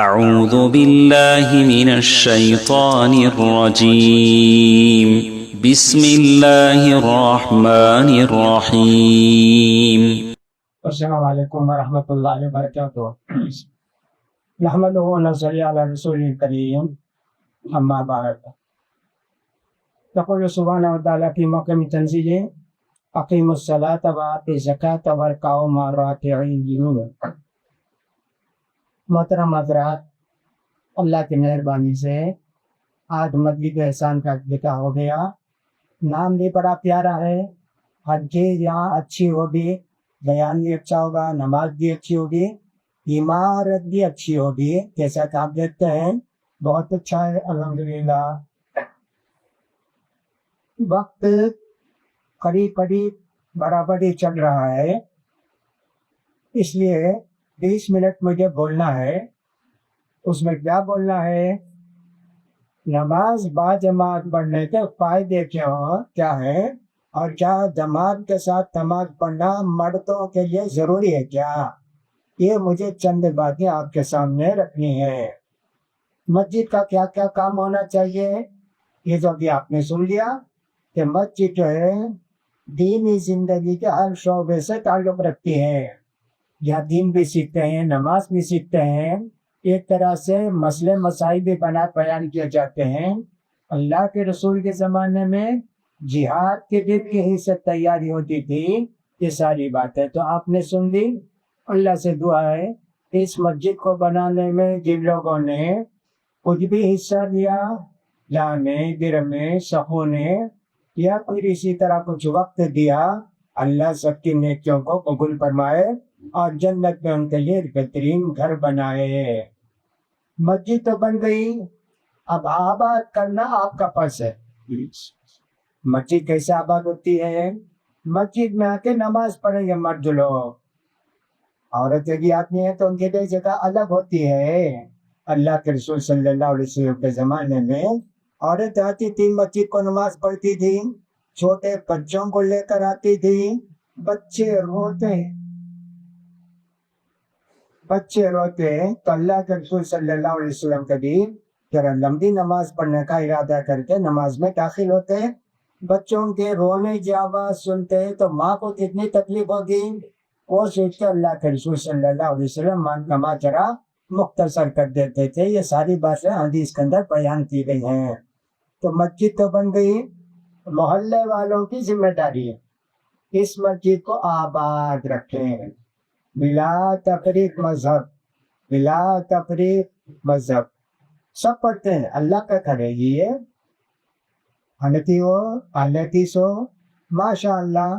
أعوذ بالله من الشيطان الرجيم بسم الله الرحمن الرحيم السلام علیکم ورحمۃ اللہ وبرکاتہ۔ نحمدہ ونصلی علی رسول کریم، اما بعد۔ یقول سبحانہ وتعالیٰ کی محکم تنزیل اقیموا الصلاۃ وآتوا الزکاۃ وارکعوا مع الراکعین۔ محترم حضرات، اللہ کی مہربانی سے آج مسجد احسان کا افتتاح ہو گیا۔ نام بھی بڑا پیارا ہے، ہر چیز یہاں اچھی ہوگی، بیان بھی اچھا ہوگا، نماز بھی اچھی ہوگی، عمارت بھی اچھی ہوگی، جیسا کہ آپ دیکھتے ہیں بہت اچھا ہے الحمدللہ۔ وقت قریب برابر ہی چل رہا ہے، اس لیے 20 منٹ مجھے بولنا ہے۔ اس میں کیا بولنا ہے؟ نماز با جماعت پڑھنے کے فائدے کیا ہے، اور کیا جماعت کے ساتھ نماز پڑھنا مردوں کے لیے ضروری ہے کیا؟ یہ مجھے چند باتیں آپ کے سامنے رکھنی ہے۔ مسجد کا کیا کیا کام ہونا چاہیے، یہ جو بھی آپ نے سن لیا کہ مسجد جو ہے دینی زندگی کے ہر شعبے سے تعلق رکھتی ہے۔ یہاں دین بھی سیکھتے ہیں، نماز بھی سیکھتے ہیں، ایک طرح سے مسئلے مسائل بھی بیان کیے جاتے ہیں۔ اللہ کے رسول کے زمانے میں جہاد کے دن کی ہی سے تیاری ہوتی تھی۔ یہ ساری باتیں تو آپ نے سن لی۔ اللہ سے دعا ہے اس مسجد کو بنانے میں جن لوگوں نے کچھ بھی حصہ لیا، لانے گرنے سخونے یا پھر اسی طرح کچھ وقت دیا، اللہ سب کی نیکیوں کو قبول فرمائے اور جنت میں ان کے لیے بہترین گھر بنائے۔ مسجد تو بن گئی، اب آباد کرنا آپ کا فرض ہے۔ مسجد کیسے آباد ہوتی ہے؟ مسجد میں آ کے نماز پڑھیں گے مرد لوگ، عورتیں بھی آتی ہیں تو ان کے لیے جگہ الگ ہوتی ہے۔ اللہ کے رسول صلی اللہ علیہ وسلم کے زمانے میں عورت آتی تھی، مسجد کو نماز پڑھتی تھی، چھوٹے بچوں کو لے کر آتی تھی، بچے روتے تو اللہ کے رسول صلی اللہ علیہ وسلم کبھی ذرا لمبی نماز پڑھنے کا ارادہ کر کے نماز میں داخل ہوتے، بچوں کے رونے کی آواز سنتے تو ماں کو کتنی تکلیف ہوگی، وہ سوچ کے اللہ کے رسول صلی اللہ علیہ وسلم نماز ذرا مختصر کر دیتے تھے۔ یہ ساری باتیں حدیث کے اندر بیان کی گئی ہیں۔ تو مسجد تو بن گئی، محلے والوں کی ذمہ داری ہے اس مسجد کو آباد رکھیں، بلا تفریق مذہب سب پڑھتے ہیں، اللہ کا گھر ہے یہ، حنفی ہو اہل حدیث ہو، ماشاء اللہ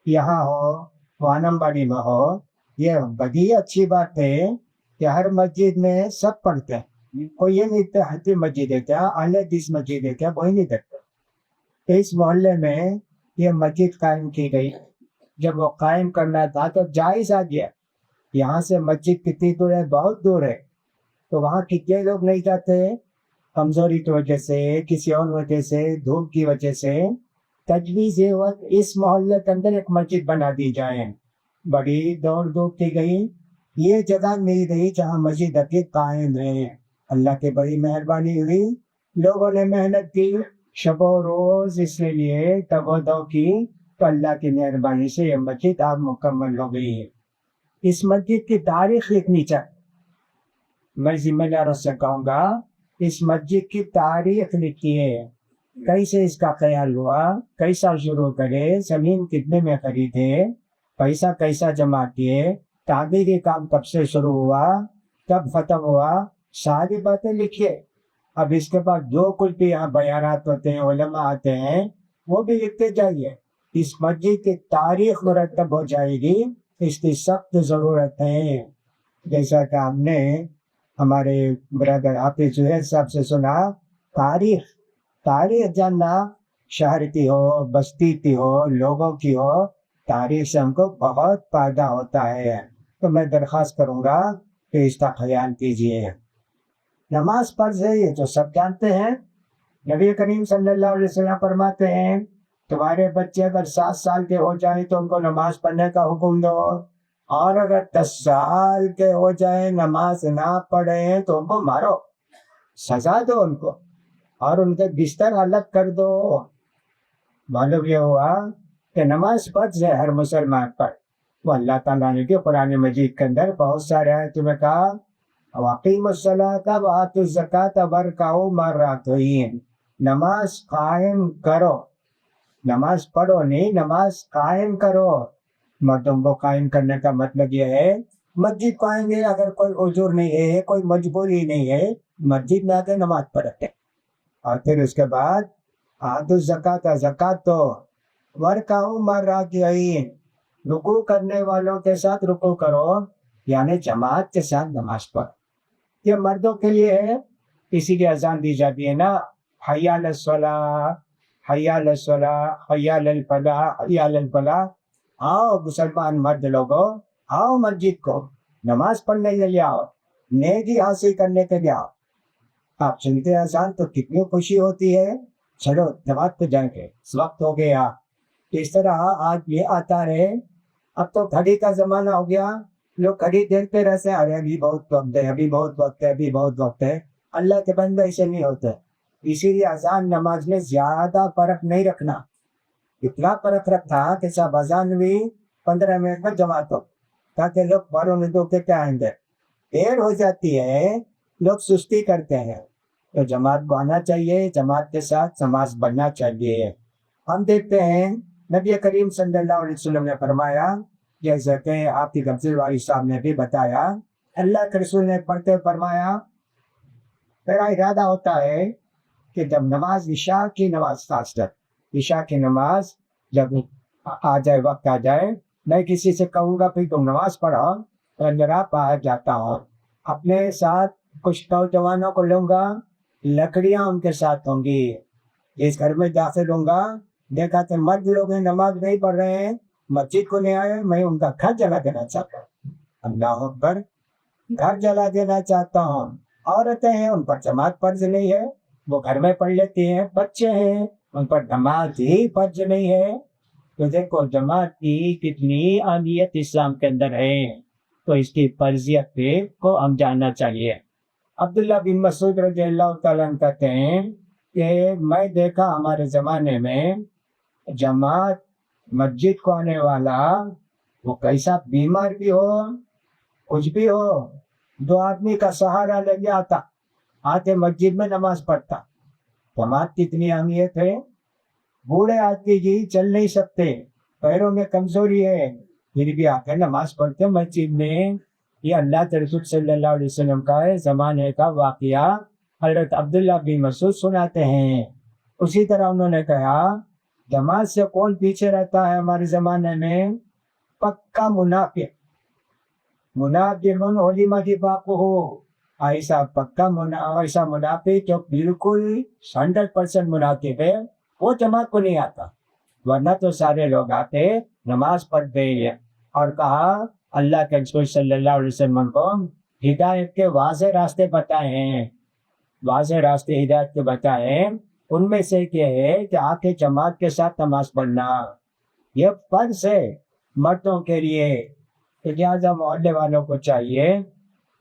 یہاں ہو وانمباڑی میں ہو، یہ بڑی اچھی بات ہے کہ ہر مسجد میں سب پڑھتے ہیں۔ کوئی یہ نہیں دیکھتا حنفی مسجد ہے کیا، اہل حدیث مسجد ہے کیا، کوئی نہیں دیکھتا۔ اس محلے میں یہ مسجد قائم کی گئی، جب وہ قائم کرنا تھا تو جائز آ گیا، یہاں سے مسجد کتنی دور ہے، بہت دور ہے، تو وہاں کتنے لوگ نہیں جاتے، کمزوری کی وجہ سے، کسی اور وجہ سے، دھوپ کی وجہ سے تجویز وقت اس محلے کے اندر ایک مسجد بنا دی جائے۔ بڑی دوڑ دھوپ کی گئی، یہ جگہ مل گئی جہاں مسجد ابھی قائم ہے۔ اللہ کی بڑی مہربانی ہوئی، لوگوں نے محنت کی، شب و روز اس کے لیے تگ و دو کی، تو اللہ کی مہربانی سے یہ مسجد اب مکمل ہو گئی ہے۔ اس مسجد کی تاریخ لکھنی چاہیے، میں ذمہ داروں سے کہوں گا اس مسجد کی تاریخ لکھی ہے، کیسے اس کا خیال ہوا، کیسا شروع کرے، زمین کتنے میں خریدے، پیسہ کیسا جمع کیے، تعمیری کام کب سے شروع ہوا، کب ختم ہوا، ساری باتیں لکھیے۔ اب اس کے بعد جو کچھ بھی یہاں بیانات ہوتے ہیں، علماء آتے ہیں، وہ بھی لکھتے جائیے۔ اس مسجد کی تاریخ مرتب ہو جائے گی، اس کی سخت ضرورت ہے۔ جیسا کہ ہم نے ہمارے برادر حافظ زہیر صاحب سے سنا، تاریخ جاننا، شہر کی ہو، بستی کی ہو، لوگوں کی ہو، تاریخ سے ہم کو بہت فائدہ ہوتا ہے۔ تو میں درخواست کروں گا کہ اس کا خیال کیجیے۔ نماز فرض ہے، یہ تو سب جانتے ہیں۔ نبی کریم صلی اللہ علیہ وسلم فرماتے ہیں تمہارے بچے اگر 7 سال کے ہو جائیں تو ان کو نماز پڑھنے کا حکم دو، اور اگر 10 سال کے ہو جائے نماز نہ پڑھے تو ان کو مارو، سزا دو ان کو، اور ان کے بستر الگ کر دو۔ معلوم یہ ہوا کہ نماز فرض ہے ہر مسلمان پر۔ وہ اللہ تعالیٰ نے قرآن مجید کے اندر بہت سارے آیتوں میں کہا وَأَقِیمُوا الصَّلَاةَ وَآتُوا الزَّکَاةَ وَارْکَعُوا مَعَ الرَّاکِعِینَ، نماز قائم کرو، نماز پڑھو نہیں، نماز قائم کرو۔ مردوں کو قائم کرنے کا مطلب یہ ہے مسجد کو آئیں گے، اگر کوئی عذر نہیں ہے، کوئی مجبوری نہیں ہے، مسجد میں آ کے نماز پڑھتے، اور پھر اس کے بعد آتوا الزکاۃ، زکات دو، وارکعوا مع الراکعین، رکوع کرنے والوں کے ساتھ رکوع کرو، یعنی جماعت کے ساتھ نماز پڑھو۔ یہ مردوں کے لیے ہے، اسی لیے اذان دی جاتی ہے نا، حی علی الصلاۃ، حی علی الصلاۃ، حی علی الفلاح، حی علی الفلاح۔ آؤ مسلمان مرد لوگو، آؤ مسجد کو، نماز پڑھنے کے لیے آؤ، نیکی حاصل کرنے کے لیے آؤ۔ آپ سنتے اذان تو کتنی خوشی ہوتی ہے، چلو جماعت پہ جائیں گے، اس وقت ہو گیا۔ اس طرح آج یہ آتا رہے۔ اب تو گھڑی کا زمانہ ہو گیا، لوگ گھڑی دیکھتے رہتے ہیں، ارے ابھی بہت وقت ہے، ابھی بہت وقت ہے، ابھی بہت وقت ہے۔ اللہ کے بندے ایسے نہیں ہوتے، اسی لیے اذان نماز میں زیادہ فرق نہیں رکھنا۔ اتنا فرق رکھا کہ سب اذان بھی 15 منٹ میں جماعت ہو، تاکہ لوگ باروں ندو کے کیا آئیں گے، دیر ہو جاتی ہے، لوگ سستی کرتے ہیں، تو جماعت کو آنا چاہیے، جماعت کے ساتھ نماز پڑھنا چاہیے۔ ہم دیکھتے ہیں نبی کریم صلی اللہ علیہ وسلم نے فرمایا، جیسا کہ آپ کی غفیر والی صاحب نے بھی بتایا، اللہ کے رسول نے پڑھتے فرمایا میرا ارادہ ہوتا ہے کہ جب نماز عشاء کی نماز، خاص کر عشاء کی نماز جب آ جائے، وقت آ جائے، میں کسی سے کہوں گا پھر تم نماز پڑھو، اور ذرا باہر جاتا ہوں، اپنے ساتھ کچھ نوجوانوں کو لوں گا، لکڑیاں ان کے ساتھ ہوں گی، جس گھر میں داخل ہوں گا دیکھا کہ مرد لوگ نماز نہیں پڑھ رہے ہیں، مسجد کو نہیں آئے، میں ان کا گھر جلا دینا چاہتا ہوں، اللہ اکبر، گھر جلا دینا چاہتا ہوں۔ عورتیں ہیں، ان پر جماعت فرض نہیں ہے، وہ گھر میں پڑھ لیتی ہیں، بچے ہیں، ان پر نماز ہی فرض نہیں ہے۔ تو دیکھو جماعت کی کتنی اہمیت اسلام کے اندر ہے، تو اس کی فرضیت کو ہم جاننا چاہیے۔ عبداللہ بن مسعود رضی اللہ تعالیٰ عنہ کہتے ہیں کہ میں دیکھا ہمارے زمانے میں جماعت مسجد کو آنے والا، وہ کیسا بیمار بھی ہو، کچھ بھی ہو، 2 آدمی کا سہارا لے آتے مسجد میں نماز پڑھتا۔ جماعت کی اتنی اہمیت ہے، بوڑھے آدمی جی چل نہیں سکتے، پیروں میں کمزوری ہے، پھر بھی آ کے نماز پڑھتے مسجد میں۔ یہ اللہ کے رسول صلی اللہ علیہ وسلم کا زمانے کا واقعہ حضرت عبداللہ بن مسعود سناتے ہیں۔ اسی طرح انہوں نے کہا جماعت سے کون پیچھے رہتا ہے ہمارے زمانے میں؟ پکا منافق، منافق علم نفاقہ، ایسا پکا ایسا منافق جو بالکل 100% منافق ہے، وہ جماعت کو نہیں آتا، ورنہ تو سارے لوگ آتے، نماز پڑھتے ہیں۔ اور کہا اللہ کے رسول صلی اللہ علیہ وسلم کو ہدایت کے واضح راستے بتائے ہیں، واضح راستے ہدایت کے بتائے ہیں، ان میں سے یہ ہے کہ آ کے جماعت کے ساتھ نماز پڑھنا، یہ فرض ہے مردوں کے لیے۔ لہٰذا محلے والوں کو چاہیے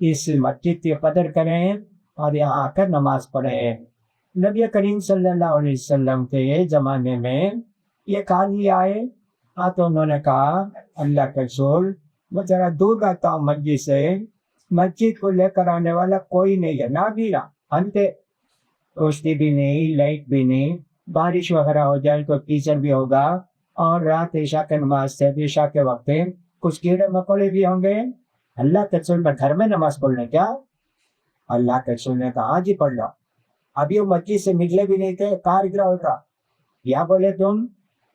اس مسجد کی قدر کریں اور یہاں آ کر نماز پڑھیں۔ نبی کریم صلی اللہ علیہ وسلم کے زمانے میں یہ کہانی آئے، تو انہوں نے کہا اللہ کے رسول میں ذرا دور رہتا ہوں مسجد سے، مسجد کو لے کر آنے والا کوئی نہیں ہے، نہ بھی انتے، روشنی بھی نہیں، لائٹ بھی نہیں، بارش وغیرہ ہو جائے تو کیچڑ بھی ہوگا، اور رات عشاء کے نماز سے عشاء کے وقت کچھ کیڑے مکوڑے بھی ہوں گے، اللہ کے رسول میں گھر میں نماز پڑھنے کیا؟ اللہ کے رسول نے کہا ہاں جی پڑھ لو۔ ابھی وہ مسجد سے نکلے بھی نہیں تھے، کہاں نکلا ہوتا، کیا بولے تم؟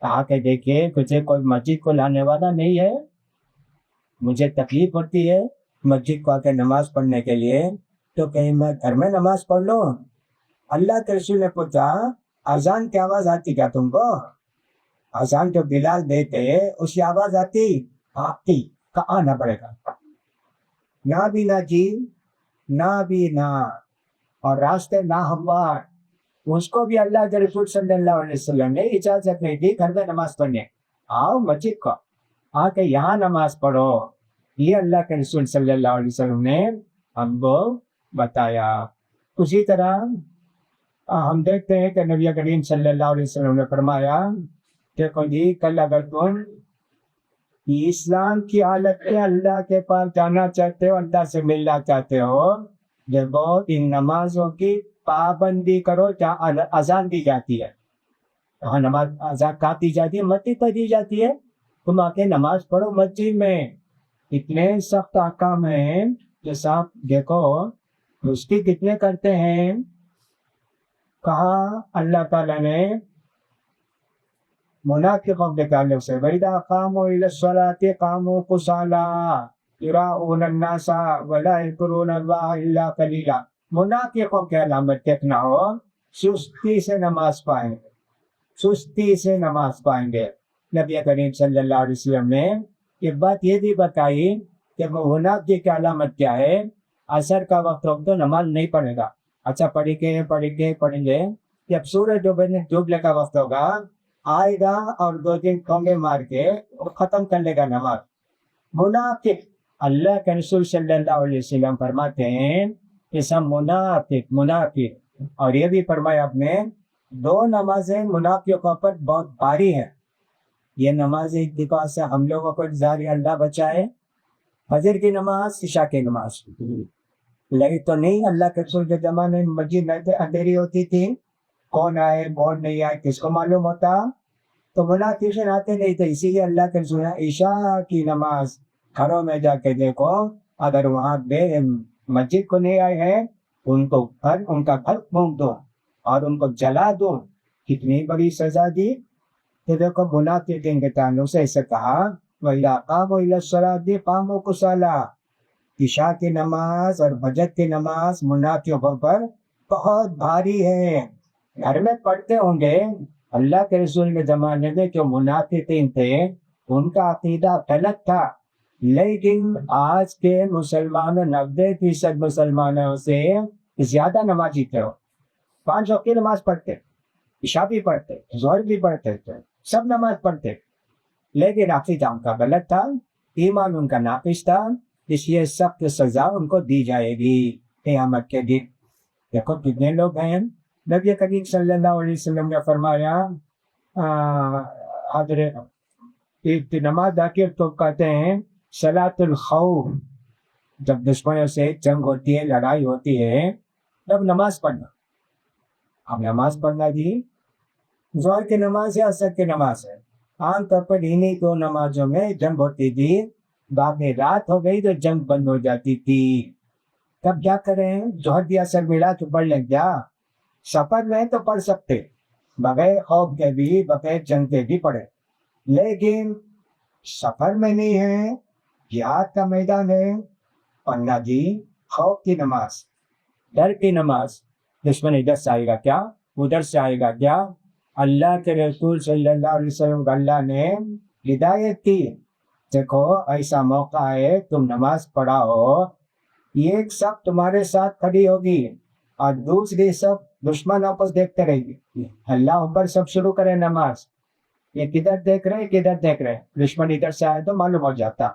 کہا کہ دیکھیے تجھے کوئی مسجد کو لانے والا نہیں ہے، مجھے تکلیف ہوتی ہے مسجد کو آ کے نماز پڑھنے کے لیے، تو کہیں میں گھر میں نماز پڑھ لوں؟ اللہ کے رسول نے پوچھا اذان کی آواز آتی کیا تم کو؟ اذان جو بلال دیتے اس کی آواز آتی کا آنا پڑے گا، نہ بھی نہ جی، نہ بھی نہ، اور راستے نہ ہموار، اس کو بھی اللہ کے رسول صلی اللہ علیہ وسلم نے اجازت نہیں دی گھر میں نماز پڑھنے، آؤ مسجد کو آ کے یہاں نماز پڑھو۔ یہ اللہ کے رسول صلی اللہ علیہ وسلم نے ہم کو بتایا. اسی طرح ہم دیکھتے ہیں کہ نبی کریم صلی اللہ علیہ وسلم نے فرمایا کہ جی کل اگر تم اسلام کی حالت میں اللہ کے پاس جانا چاہتے ہو، اللہ سے ملنا چاہتے ہو، جب ان نمازوں کی پابندی کرو جہاں اذان دی جاتی ہے. وہاں نماز اذان کہاں دی جاتی ہے؟ مسجد پر دی جاتی ہے. تم آ کے نماز پڑھو مسجد میں. اتنے سخت احکام ہیں کہ صاحب دیکھو اس کی کتنے کرتے ہیں. کہا اللہ تعالیٰ نے منافقوں کے تعلق سے وَإِذَا قَامُوا إِلَى الصَّلَاةِ قَامُوا كُسَالَىٰ يُرَاءُونَ النَّاسَ وَلَا يَذْكُرُونَ اللَّهَ إِلَّا قَلِيلًا. منافقوں کی علامت دیکھنا ہو سستی سے نماز پائیں گے، سستی سے نماز پائیں گے. نبی کریم صلی اللہ علیہ وسلم نے یہ بات یہ بھی بتائی کہ منافق کی علامت کیا ہے. عصر کا وقت ہو تو نماز نہیں پڑھے گا. اچھا پڑھیں گے جب سورج ڈوبنے کا وقت ہوگا آئے گا اور 2 دن ٹھونگے مار کے اور ختم کر لے گا نماز. منافق. اللہ کے رسول صلی اللہ علیہ وسلم فرماتے ہیں کہ سب منافق. اور یہ بھی فرمایا آپ نے 2 نمازیں منافقوں پر بہت بھاری ہیں. یہ نماز ایک دفعہ سے ہم لوگوں کو جاری اللہ بچائے. فجر کی نماز، عشاء کی نماز. لگی تو نہیں اللہ کے رسول کے زمانے میں مسجد میں اندھیری ہوتی تھی، کون آئے کون نہیں آئے کس کو معلوم ہوتا. تو منافقین آتے نہیں تھے. اسی لیے اللہ کے رسول عشاء کی نماز گھروں میں جا کے دیکھو، اگر وہاں مسجد کو نہیں آئے ہیں ان کا گھر پھونک دو اور ان کو جلا دو. کتنی بڑی سزا دی. تو دیکھو منافقین کے تعلق سے ایسے کہا وَإِذَا قَامُوا إِلَى الصَّلَاةِ قَامُوا كُسَالَىٰ. عشاء کی نماز اور فجر کی نماز منافقوں پر بہت بھاری ہے. گھر میں پڑھتے ہوں گے. اللہ کے رسول کے زمانے میں جو منافقین تھے ان کا عقیدہ غلط تھا، لیکن آج کے مسلمانوں 90% مسلمانوں سے زیادہ نمازی تھے. 5 وقت کی نماز پڑھتے، عشاء بھی پڑھتے، ظہر بھی پڑھتے تھے، سب نماز پڑھتے، لیکن عقیدہ ان کا غلط تھا، ایمان ان کا ناقص تھا. اس لیے سخت سزا ان کو دی جائے گی قیامت کے دن. دیکھو کتنے لوگ ہیں. نبی کریم صلی اللہ علیہ وسلم نے فرمایا حضرت نماز داخل تو کہتے ہیں صلاۃ الخوف. جب دشمنوں سے جنگ ہوتی ہے، لڑائی ہوتی ہے، تب نماز پڑھنا. اب نماز پڑھنا بھی ظہر کی نماز ہے، عصر کی نماز ہے. عام طور پر انہیں 2 نمازوں میں جنگ ہوتی تھی. باقی رات ہو گئی تو جنگ بند ہو جاتی تھی. تب کیا کریں؟ ظہر بھی اثر ملا تو پڑھ لیں. کیا سفر میں تو پڑھ سکتے، بغیر خوف کے بھی بغیر جنگ کے بھی پڑھے، لیکن سفر میں نہیں ہے، جہاد کا میدان ہے، پڑھنا جی خوف کی نماز، ڈر کی نماز. دشمن ادھر سے آئے گا کیا، ادھر سے آئے گا کیا. اللہ کے رسول صلی اللہ علیہ وسلم کو اللہ نے ہدایت کی. دیکھو ایسا موقع ہے تم نماز پڑھاؤ، ایک سب تمہارے ساتھ کھڑی ہوگی اور دوسری سب دشمن آپس دیکھتے رہے گی. اللہ اوپر سب شروع کرے نماز. یہ کدھر دیکھ رہے کدھر دیکھ رہے. دشمن ادھر سے آئے تو معلوم ہو جاتا،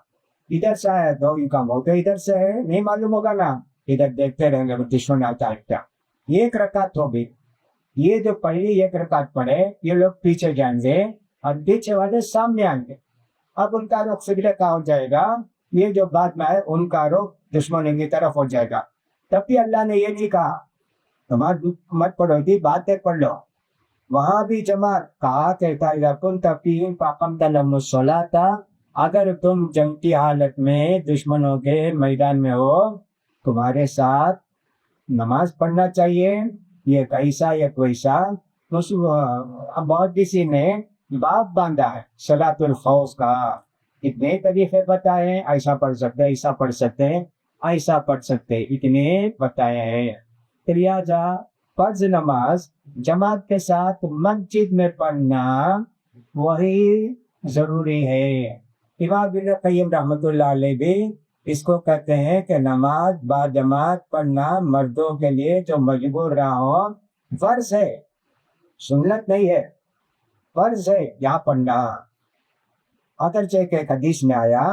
ادھر سے آیا تو ان کا موقع ادھر سے ہے، نہیں معلوم ہوگا نا. ادھر دیکھتے رہیں گے دشمن آتا ہے کیا. ایک رکعت ہوگی. یہ جو پہلی 1 رکعت پڑھے یہ لوگ پیچھے جائیں گے اور پیچھے والے سامنے آئیں گے. اب ان کا رخ قبلے کا ہو جائے گا. یہ جو بعد میں ہے ان کا رخ دشمن کی طرف ہو جائے گا. تب بھی اللہ نے یہ نہیں کہا تمہارا مت پڑھو تھی باتیں پڑھ لو. وہاں بھی جماعت کہا کہتا ہے کن تفیم فاقمت لهم الصلاۃ. اگر تم جنگ کی حالت میں دشمنوں کے میدان میں ہو تمہارے ساتھ نماز پڑھنا چاہیے. یہ کیسا یا کوئیسا. بہت کسی نے باب باندھا ہے صلاۃ الخوف کا. اتنے طریقے بتائے، ایسا پڑھ سکتے، ایسا پڑھ سکتے، ایسا پڑھ سکتے، اتنے بتایا ہے. لہٰذا فرض نماز جماعت کے ساتھ مسجد میں پڑھنا وہی ضروری ہے. امام ابن قیم رحمۃ اللہ علیہ بھی اس کو کہتے ہیں کہ نماز با جماعت پڑھنا مردوں کے لیے جو مجبور رہا ہو فرض ہے، سنت نہیں ہے، فرض ہے یہاں پڑھنا. اگرچہ کہ ایک حدیث میں آیا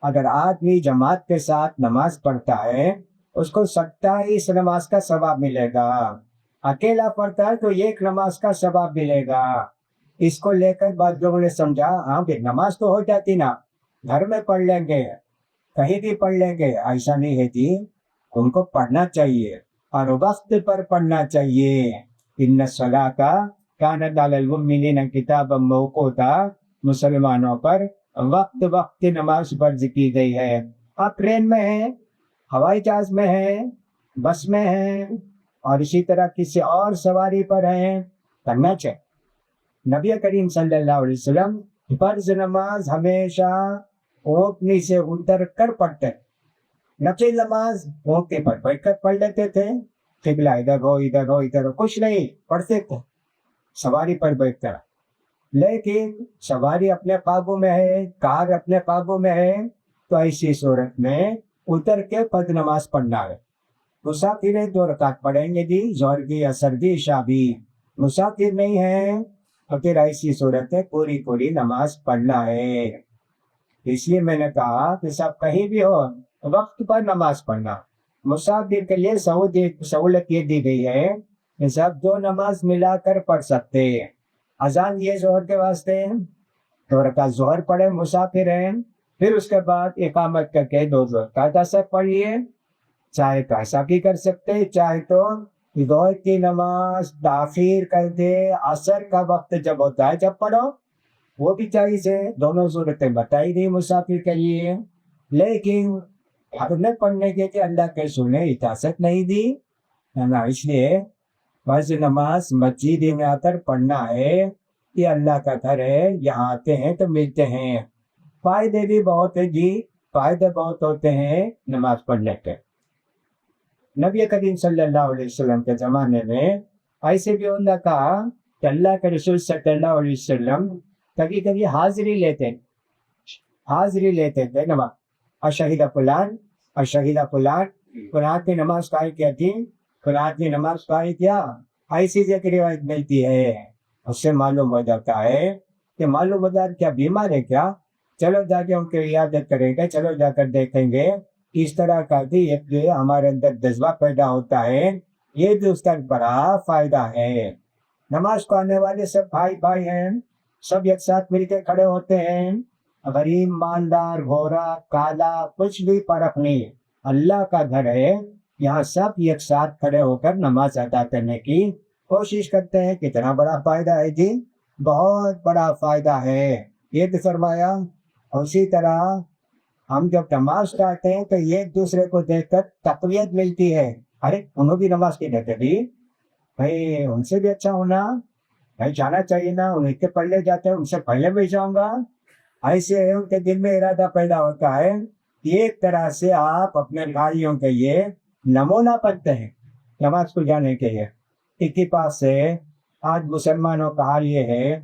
اگر آدمی جماعت کے ساتھ نماز پڑھتا ہے اس کو 27 نماز کا ثواب ملے گا. اکیلا پڑھتا ہے تو ایک نماز کا ثواب ملے گا. اس کو لے کر بعض لوگوں نے سمجھا ہاں کہ نماز تو ہو جاتی نا, گھر میں پڑھ لیں گے, کہیں بھی پڑھ لیں گے. ایسا نہیں ہے جی, ان کو پڑھنا چاہیے اور وقت پر پڑھنا چاہیے. ان الصلاۃ کانت علی المؤمنین کتابا موقوتا, مسلمانوں پر وقت وقت کی نماز فرض کی گئی ہے. آپ ٹرین میں ہیں, ہوائی جہاز میں ہیں, بس میں ہیں, اور اسی طرح کسی اور سواری پر ہیں, کرنا چاہیے. نبی کریم صلی اللہ علیہ وسلم فرض نماز ہمیشہ اونٹنی سے اتر کر پڑھتے, نفل نماز اونٹنی پر بیٹھ کر پڑھ لیتے تھے. قبلہ ادھر ہو ادھر ہو ادھر ہو کچھ نہیں, پڑھتے تھے سواری پر بیٹھ کر. لیکن سواری اپنے قابو میں ہے, کار اپنے قابو میں ہے, تو ایسی صورت میں اتر کے فرض نماز پڑھنا ہے. مسافر 2 رکعت پڑھیں گے جی, ظہر کی عصر کی عشاء بھی. مسافر نہیں ہے تو پھر ایسی صورت ہے پوری نماز پڑھنا ہے. اس لیے میں نے کہا کہ سب کہیں بھی ہو وقت پر نماز پڑھنا. مسافر کے لیے سہولت یہ دی گئی ہے کہ سب 2 نماز ملا کر پڑھ سکتے. اذان یہ ظہر کے واسطے 2 رکعت ظہر پڑھے مسافر ہیں, پھر اس کے بعد اقامت کر کے 2 رکعت عصر پڑھیے. چاہے تو ایسا بھی کر سکتے, چاہے تو ظہر کی نماز تاخیر کر دے, عصر کا وقت جب ہوتا ہے جب پڑھو, وہ بھی جائز ہے. دونوں صورتیں بتائی گئی مسافر کے لیے. لیکن گھر میں پڑھنے کے لیے اللہ کے رسول نے اجازت نہیں دی, اس لیے فرض نماز مسجد میں آ کر پڑھنا ہے. یہ اللہ کا گھر ہے, یہاں آتے ہیں تو ملتے ہیں. فائدے بھی بہت ہیں جی, فائدے بہت ہوتے ہیں نماز پڑھنے کے. نبی کریم صلی اللہ علیہ وسلم کے زمانے میں ایسے بھی ہوتا کہا کہ اللہ کے رسول صلی اللہ علیہ وسلم کبھی کبھی حاضری لیتے تھے نماز. اشہید فلان فلان کی نماز قائم کیا تھی, فلان کی نماز قائم کیا. ایسی جگہ روایت ملتی ہے, اس سے معلوم ہو جاتا ہے کہ معلوم ہو جاتا کیا بیمار ہے کیا, چلو جا کے ان کی عیادت کریں گے, چلو جا کر دیکھیں گے. اس طرح کا بھی ایک جو ہمارے اندر جذبہ پیدا ہوتا ہے, یہ بھی اس کا بڑا فائدہ ہے. نماز کو آنے والے سب بھائی ہیں, سب ایک ساتھ مل کے کھڑے ہوتے ہیں. غریب مالدار گھورا کالا کچھ بھی فرق نہیں, اللہ کا گھر ہے, یہاں سب ایک ساتھ کھڑے ہو کر نماز ادا کرنے کی کوشش کرتے ہیں. کتنا بڑا فائدہ ہے جی, بہت بڑا فائدہ ہے. یہ تو فرمایا. اسی طرح ہم جب نماز پڑھتے ہیں تو ایک دوسرے کو دیکھ کر تقویت ملتی ہے. ارے انہوں بھی نماز کی دیتے بھی, بھائی ان سے بھی اچھا ہونا, بھائی جانا چاہیے نا, انہیں کے پڑھنے جاتے ہیں ان سے پہلے بھی جاؤں گا. ایسے ان کے دل میں ارادہ پیدا ہوتا ہے. ایک طرح سے آپ اپنے بھائیوں کے لیے نمونہ بنتے ہیں نماز کو جانے کے لیے. اتفاق سے آج مسلمانوں کا حال یہ ہے,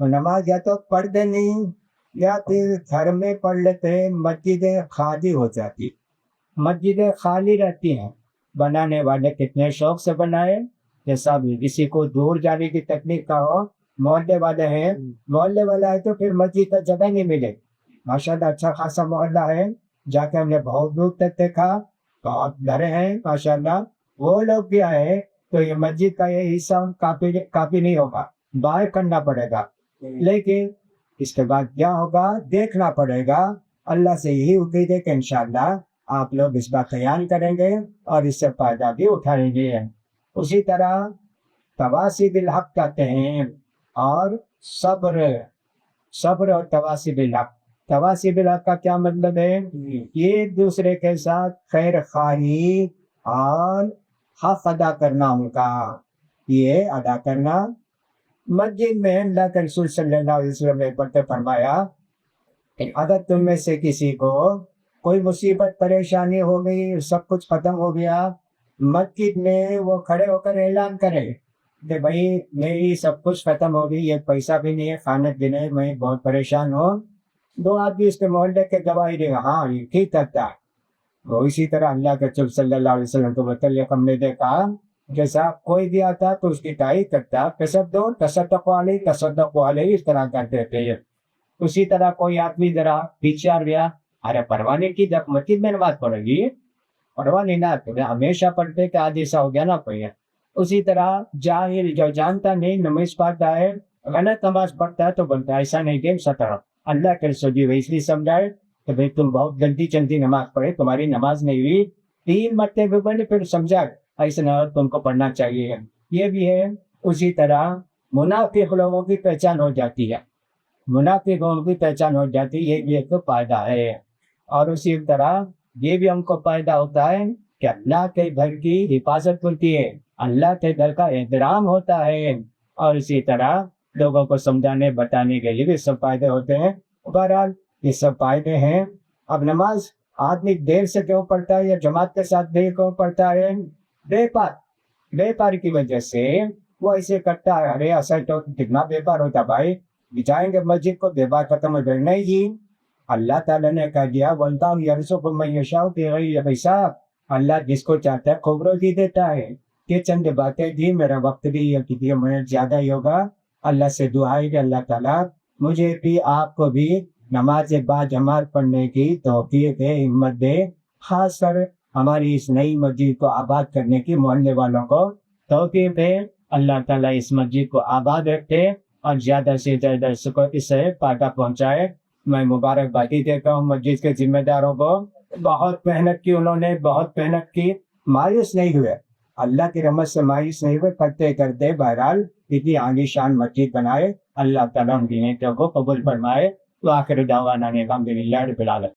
نماز یا تو پڑھتے نہیں یا پھر گھر میں پڑھ لیتے ہیں. مسجدیں خالی ہو جاتی, مسجدیں خالی رہتی ہیں. بنانے والے کتنے شوق سے بنائے, جیسا بھی کسی کو دور جانے کی تکلیف نہ ہو. محلے والے ہیں, محلے والا ہے تو پھر مسجد کا جگہ نہیں ملے. ماشاءاللہ اچھا خاصا محلہ ہے, جا کے ہم نے بہت دور تک دیکھا, بہت گھر ہیں ماشاءاللہ. وہ لوگ بھی آئے تو یہ مسجد کا یہ حصہ کافی نہیں ہوگا, باہر کرنا پڑے گا. لیکن اس کے بعد کیا ہوگا دیکھنا پڑے گا. اللہ سے یہی امید ہے کہ انشاءاللہ آپ لوگ اس کا خیال کریں گے اور اس سے فائدہ بھی اٹھائیں گے. اسی طرح تواصی بالحق کہتے ہیں, اور صبر اور تواصی بالحق. تواصی بالحق کا کیا مطلب ہے؟ یہ ایک دوسرے کے ساتھ خیر خواہی اور حق ادا کرنا, ان کا یہ ادا کرنا. مسجد میں اللہ کے رسول صلی اللہ علیہ وسلم نے فرمایا کہ اگر تم میں سے کسی کو کوئی مصیبت پریشانی ہو گئی, سب کچھ ختم ہو گیا, مسجد میں وہ کھڑے ہو کر اعلان کرے کہ بھائی میری سب کچھ ختم ہو گئی, ایک پیسہ بھی نہیں ہے, کھانے پینے میں بہت پریشان ہوں. 2 آدمی اس کے محلے کے گواہی دے گا, ہاں یہ ٹھیک کرتا ہے. وہ اسی طرح اللہ کے رسول صلی اللہ علیہ وسلم کو متعلق ہم نے دیکھا جیسا کوئی بھی آتا تو اس کی تعریف کرتا, تصدق علیہ, اس طرح کرتے تھے. اسی طرح کوئی آدمی ذرا پیچھے آ گیا ارے پرواہ نہیں کی جب مسجد میں نماز پڑھے گی پرواہ نہیں نہ کرے ہمیشہ پڑھتے کہ آج ایسا ہو گیا نہ پڑھے. اسی طرح جاہل جو جانتا نہیں نماز پڑھتا ہے غلط نماز پڑھتا ہے تو بولتا ہے ایسا نہیں کہ سطر اللہ کے رسول جی اس لیے سمجھائے کہ بھائی تم بہت جلدی جلدی نماز پڑھے تمہاری نماز نہیں ہوئی 3 مرتبے بنے پھر سمجھا ایسا نہ تم کو پڑھنا چاہیے. یہ بھی ہے. اسی طرح منافق لوگوں کی پہچان ہو جاتی ہے منافق لوگوں کی پہچان ہو جاتی ہے یہ بھی ایک فائدہ ہے. اور اسی طرح یہ بھی ہم کو فائدہ ہوتا ہے کہ اللہ کے گھر کی حفاظت ہوتی ہے اللہ کے گھر کا احترام ہوتا ہے. اور اسی طرح لوگوں کو سمجھانے بتانے کے لیے بھی سب فائدے ہوتے ہیں. بہرحال یہ سب فائدے ہیں. اب نماز آدمی دیر سے کیوں پڑھتا ہے یا جماعت کے ساتھ دیر کیوں پڑھتا ہے بے پار کی وجہ سے وہ ایسے کرتا ہے. ارے اصل تو کتنا بے پار ہوتا بھائی جائیں گے مسجد کو بے پار ختم ہو جائے نہیں جی. اللہ تعالیٰ نے کہہ دیا بولتا ہوں یرزق من یشاء بغیر حساب اللہ جس کو چاہتا ہے خوب روزی دیتا ہے. یہ چند باتیں جی میرا وقت بھی کتنی منٹ زیادہ ہی ہوگا. اللہ سے دعا ہے کہ اللہ تعالیٰ مجھے بھی آپ کو بھی نماز با جماعت پڑھنے کی توفیق دے ہمت دے. خاص کر ہماری اس نئی مسجد کو آباد کرنے کی محلے والوں کو توفیق دے. اللہ تعالیٰ اس مسجد کو آباد رکھے اور زیادہ سے زیادہ اسے فائدہ پہنچائے. میں مبارکبادی دیتا ہوں مسجد کے ذمہ داروں کو. بہت محنت کی انہوں نے بہت محنت کی مایوس نہیں ہوئے اللہ کی رحمت سے مایوس نہیں ہوئے کرتے کرتے بہرحال اتنی عالی شان مسجد بنائے. اللہ تعالیٰ ان کی نیکیوں کو قبول فرمائے. وآخر دعوانا الحمد للہ رب العالمین.